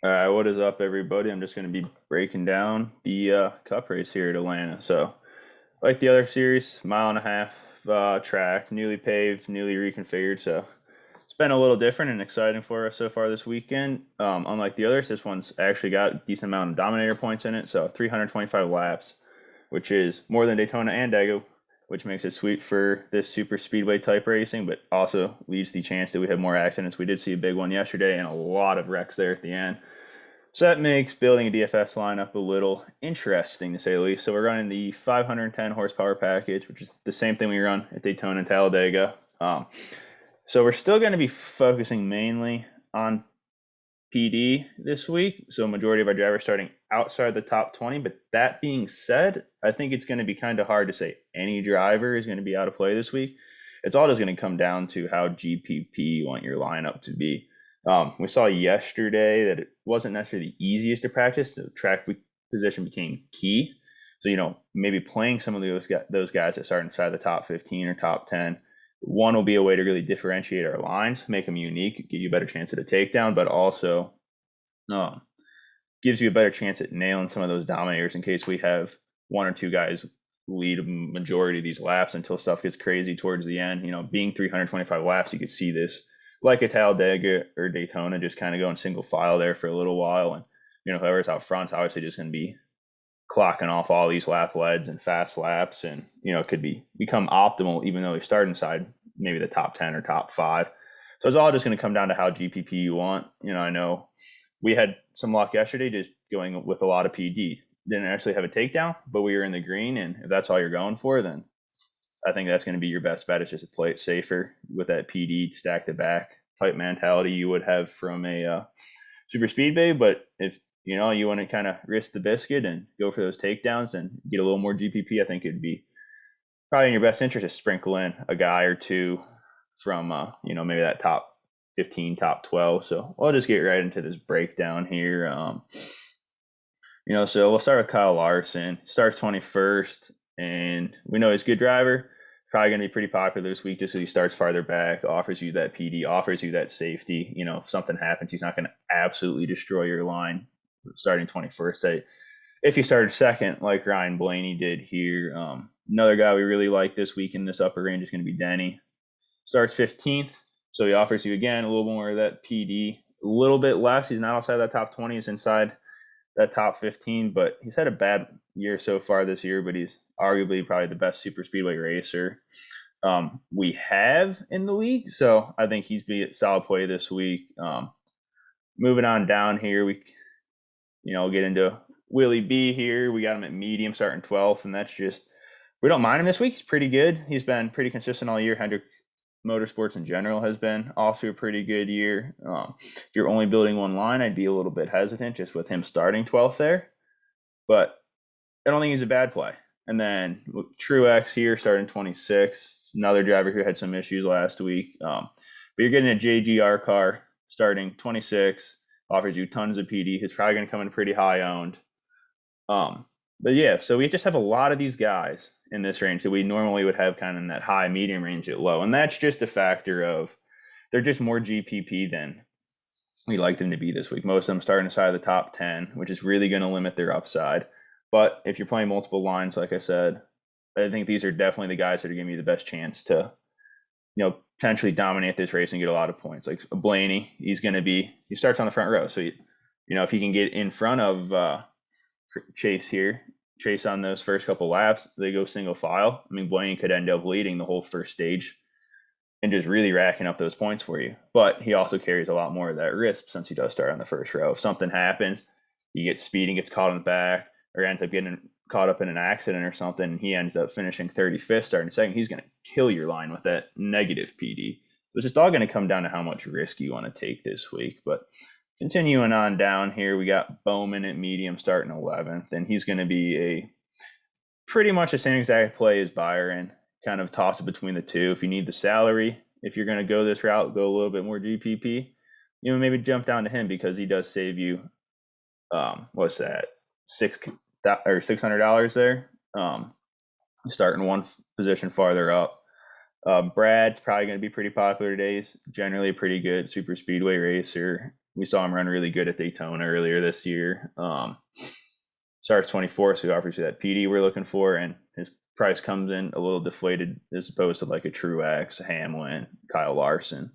All right, what is up, everybody? I'm just going to be breaking down the Cup race here at Atlanta. So, like the other series, mile and a half track, newly paved, newly reconfigured. So, it's been a little different and exciting for us so far this weekend. Unlike the others, this one's actually got a decent amount of Dominator points in it. So, 325 laps, which is more than Daytona and Dago, which makes it sweet for this super speedway type racing, but also leaves the chance that we have more accidents. We did see a big one yesterday and a lot of wrecks there at the end. So that makes building a DFS lineup a little interesting to say the least. So we're running the 510 horsepower package, which is the same thing we run at Daytona and Talladega. So we're still going to be focusing mainly on PD this week. So majority of our drivers starting outside the top 20. But that being said, I think it's going to be kind of hard to say any driver is going to be out of play this week. It's all just going to come down to how GPP you want your lineup to be. We saw yesterday that it wasn't necessarily the easiest to practice. The track position became key. So, maybe playing some of those guys that start inside the top 15 or top 10. One will be a way to really differentiate our lines, make them unique, give you a better chance at a takedown, but also um, gives you a better chance at nailing some of those dominators in case we have one or two guys lead a majority of these laps until stuff gets crazy towards the end. Being 325 laps, you could see this like a Talladega or Daytona, just kind of going single file there for a little while. And, whoever's out front's obviously just going to be clocking off all these lap leads and fast laps, and it could become optimal even though they start inside maybe the top 10 or top 5. So it's all just going to come down to how GPP you want. I know we had some luck yesterday just going with a lot of PD. Didn't actually have a takedown, but we were in the green, and if that's all you're going for, then I think that's going to be your best bet. Is just to play it safer with that PD stack to back type mentality you would have from a super speedway. But if you want to kind of risk the biscuit and go for those takedowns and get a little more GPP, I think it'd be probably in your best interest to sprinkle in a guy or two from maybe that top 15, top 12. So I'll just get right into this breakdown here. So we'll start with Kyle Larson. Starts 21st, and we know he's a good driver. Probably going to be pretty popular this week just because he starts farther back, offers you that PD, offers you that safety. If something happens, he's not going to absolutely destroy your line starting 21st. Say, if you started second, like Ryan Blaney did here. Another guy we really like this week in this upper range is going to be Denny. Starts 15th, so he offers you again a little more of that PD, a little bit less. He's not outside that top 20, he's inside that top 15, but he's had a bad year so far this year, but he's arguably probably the best super speedway racer we have in the league. So I think he's be a solid play this week. Moving on down here, we get into Willie B here. We got him at medium starting 12th, and that's just, we don't mind him this week. He's pretty good. He's been pretty consistent all year. Hendrick Motorsports in general has been off to a pretty good year. If you're only building one line, I'd be a little bit hesitant just with him starting 12th there, but I don't think he's a bad play. And then Truex here starting 26th, another driver who had some issues last week. But you're getting a JGR car starting 26, offers you tons of PD. He's probably going to come in pretty high owned. But yeah, so we just have a lot of these guys in this range that we normally would have kind of in that high medium range at low. And that's just a factor of they're just more GPP than we like them to be this week. Most of them starting inside the top 10, which is really going to limit their upside. But if you're playing multiple lines, like I said, I think these are definitely the guys that are giving you the best chance to, potentially dominate this race and get a lot of points. Like Blaney, he starts on the front row. So, if he can get in front of Chase here, Chase on those first couple laps, they go single file. I mean, Blaney could end up leading the whole first stage and just really racking up those points for you. But he also carries a lot more of that risk since he does start on the first row. If something happens, he gets speeding, gets caught in the back, or ends up getting caught up in an accident or something, and he ends up finishing 35th, starting second, he's going to kill your line with that negative PD. It's just all going to come down to how much risk you want to take this week. But continuing on down here, we got Bowman at medium starting 11th, and he's going to be a pretty much the same exact play as Byron. Kind of toss it between the two. If you need the salary, if you're going to go this route, go a little bit more GPP. Maybe jump down to him because he does save you. What's that? $600 there. Starting one position farther up. Brad's probably going to be pretty popular today. He's generally a pretty good super speedway racer. We saw him run really good at Daytona earlier this year. Starts 24th, so he offers you that PD we're looking for, and his price comes in a little deflated as opposed to like a Truex, a Hamlin, Kyle Larson.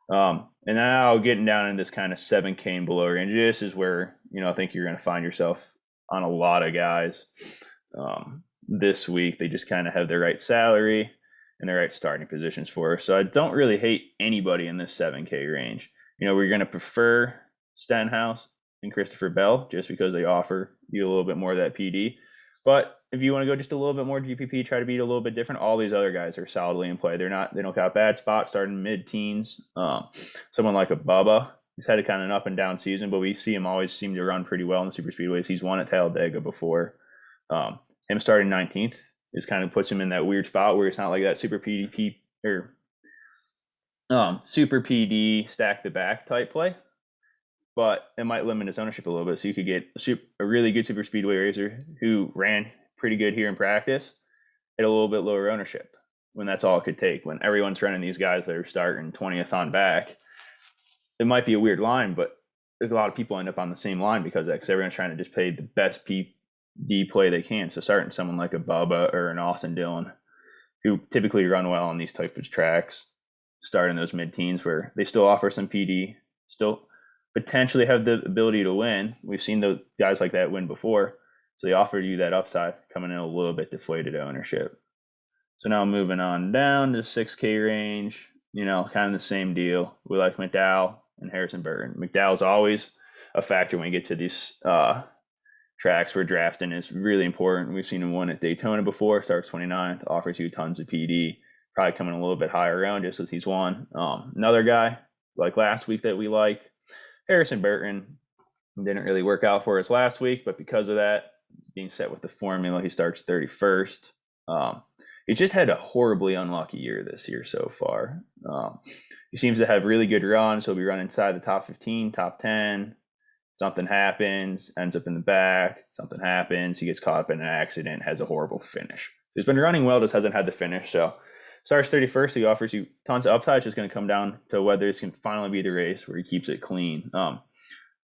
And now getting down in this kind of 7K and below range, this is where, I think you're going to find yourself on a lot of guys this week. They just kind of have the right salary and the right starting positions for us. So I don't really hate anybody in this 7K range. We're going to prefer Stenhouse and Christopher Bell just because they offer you a little bit more of that PD. But if you want to go just a little bit more GPP, try to beat a little bit different, all these other guys are solidly in play. They don't got bad spots starting mid-teens. Someone like a Bubba, he's had a kind of an up and down season, but we see him always seem to run pretty well in the super speedways. He's won at Talladega before. Him starting 19th is kind of puts him in that weird spot where it's not like that super PDP or super PD stack the back type play, but it might limit his ownership a little bit. So you could get a really good super speedway racer who ran pretty good here in practice at a little bit lower ownership when that's all it could take. When everyone's running these guys that are starting 20th on back, it might be a weird line, but there's a lot of people end up on the same line because of that, because everyone's trying to just pay the best PD play they can. So starting someone like a Bubba or an Austin Dillon, who typically run well on these type of tracks, starting those mid-teens where they still offer some PD, still potentially have the ability to win. We've seen the guys like that win before. So they offer you that upside coming in a little bit deflated ownership. So now moving on down to 6K range, kind of the same deal. We like McDowell and Harrison Burton. McDowell's always a factor when you get to these tracks where drafting is really important. We've seen him win at Daytona before, starts 29th, offers you tons of PD, probably coming a little bit higher around just as he's won. Another guy like last week that we like, Harrison Burton, didn't really work out for us last week, but because of that, being set with the formula, he starts 31st. He just had a horribly unlucky year this year so far. He seems to have really good runs. He'll be running inside the top 15, top 10. Something happens, ends up in the back. Something happens, he gets caught up in an accident, has a horrible finish. He's been running well, just hasn't had the finish. So starts 31st. He offers you tons of upside. It's just going to come down to whether this can finally be the race where he keeps it clean.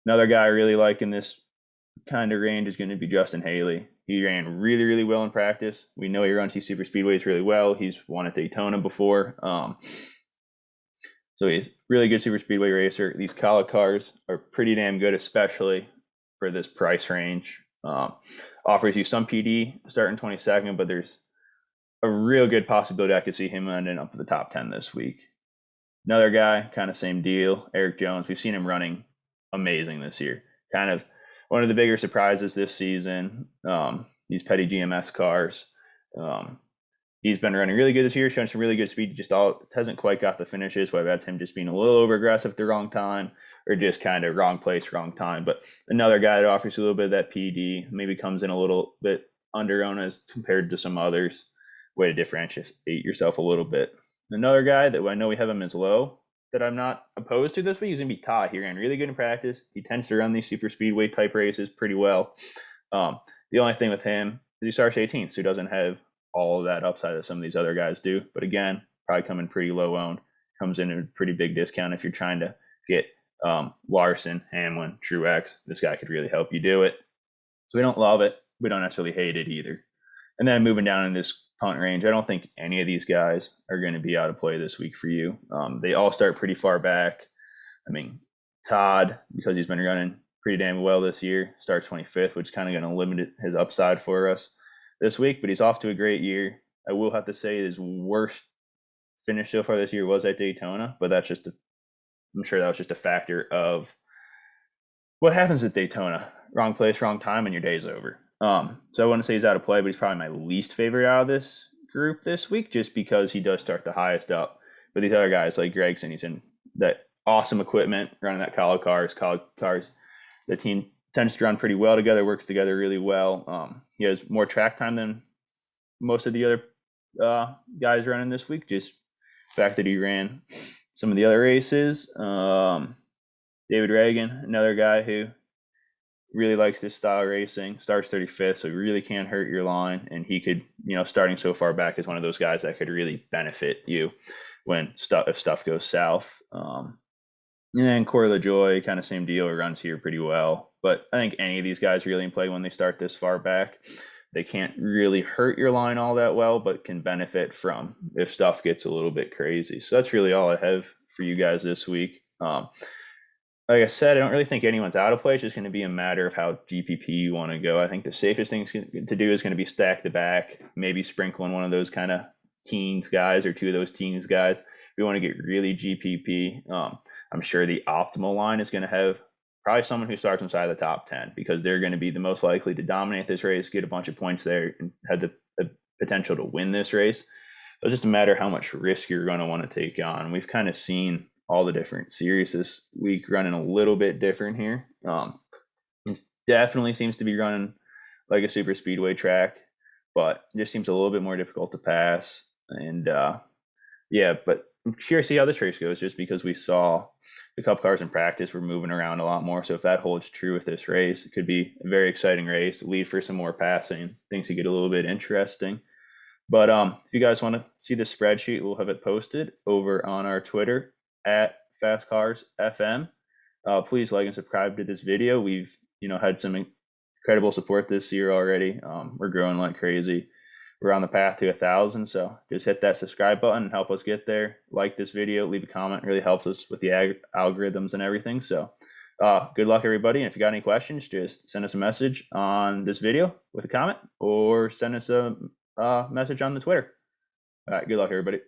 Another guy I really like in this kind of range is going to be Justin Haley. He ran really, really well in practice. We know he runs these super speedways really well. He's won at Daytona before. So he's a really good super speedway racer. These Kala cars are pretty damn good, especially for this price range. Offers you some PD starting 22nd, but there's a real good possibility I could see him ending up in the top 10 this week. Another guy, kind of same deal, Eric Jones. We've seen him running amazing this year. Kind of one of the bigger surprises this season. These petty GMS cars. He's been running really good this year, showing some really good speed. Just hasn't quite got the finishes, whether that's him just being a little over aggressive at the wrong time or just kind of wrong place, wrong time. But another guy that offers you a little bit of that PD, maybe comes in a little bit under owned as compared to some others. Way to differentiate yourself a little bit. Another guy that I know we have him as low that I'm not opposed to this week is going to be Todd. He ran really good in practice. He tends to run these super speedway type races pretty well. The only thing with him is he starts 18th, so he doesn't have all of that upside that some of these other guys do. But again, probably coming pretty low owned, comes in at a pretty big discount if you're trying to get Larson, Hamlin, Truex. This guy could really help you do it. So we don't love it. We don't necessarily hate it either. And then moving down in this punt range, I don't think any of these guys are going to be out of play this week for you. They all start pretty far back. I mean, Todd, because he's been running pretty damn well this year, starts 25th, which is kind of going to limit his upside for us this week, but he's off to a great year. I will have to say his worst finish so far this year was at Daytona, but that's just I'm sure that was just a factor of what happens at Daytona. Wrong place, wrong time, and your day's over. So I wouldn't say he's out of play, but he's probably my least favorite out of this group this week, just because he does start the highest up. But these other guys like Gregson, he's in that awesome equipment, running that college cars. The team tends to run pretty well together, works together really well. He has more track time than most of the other guys running this week. Just the fact that he ran some of the other races. David Reagan, another guy who really likes this style of racing. Starts 35th, so he really can't hurt your line. And he could, starting so far back, is one of those guys that could really benefit you when if stuff goes south. And then Corey LaJoy, kind of same deal, runs here pretty well. But I think any of these guys really in play when they start this far back. They can't really hurt your line all that well, but can benefit from if stuff gets a little bit crazy. So that's really all I have for you guys this week. Like I said, I don't really think anyone's out of play. It's just going to be a matter of how GPP you want to go. I think the safest thing to do is going to be stack the back, maybe sprinkle in one of those kind of teens guys or two of those teens guys. We want to get really GPP. I'm sure the optimal line is going to have probably someone who starts inside the top 10 because they're going to be the most likely to dominate this race, get a bunch of points there, and have the potential to win this race. So it's just a matter of how much risk you're going to want to take on. We've kind of seen all the different series this week running a little bit different here. It definitely seems to be running like a super speedway track, but it just seems a little bit more difficult to pass. And yeah, but I'm curious to see how this race goes, just because we saw the Cup cars in practice were moving around a lot more. So if that holds true with this race, it could be a very exciting race, lead for some more passing, things to get a little bit interesting. But if you guys want to see the spreadsheet, we'll have it posted over on our Twitter at FastCarsFM. Please like and subscribe to this video. We've had some incredible support this year already. We're growing like crazy. We're on the path to 1,000, so just hit that subscribe button and help us get there. Like this video, leave a comment, it really helps us with the algorithms and everything. So good luck, everybody. And if you got any questions, just send us a message on this video with a comment or send us a message on the Twitter. All right, good luck, everybody.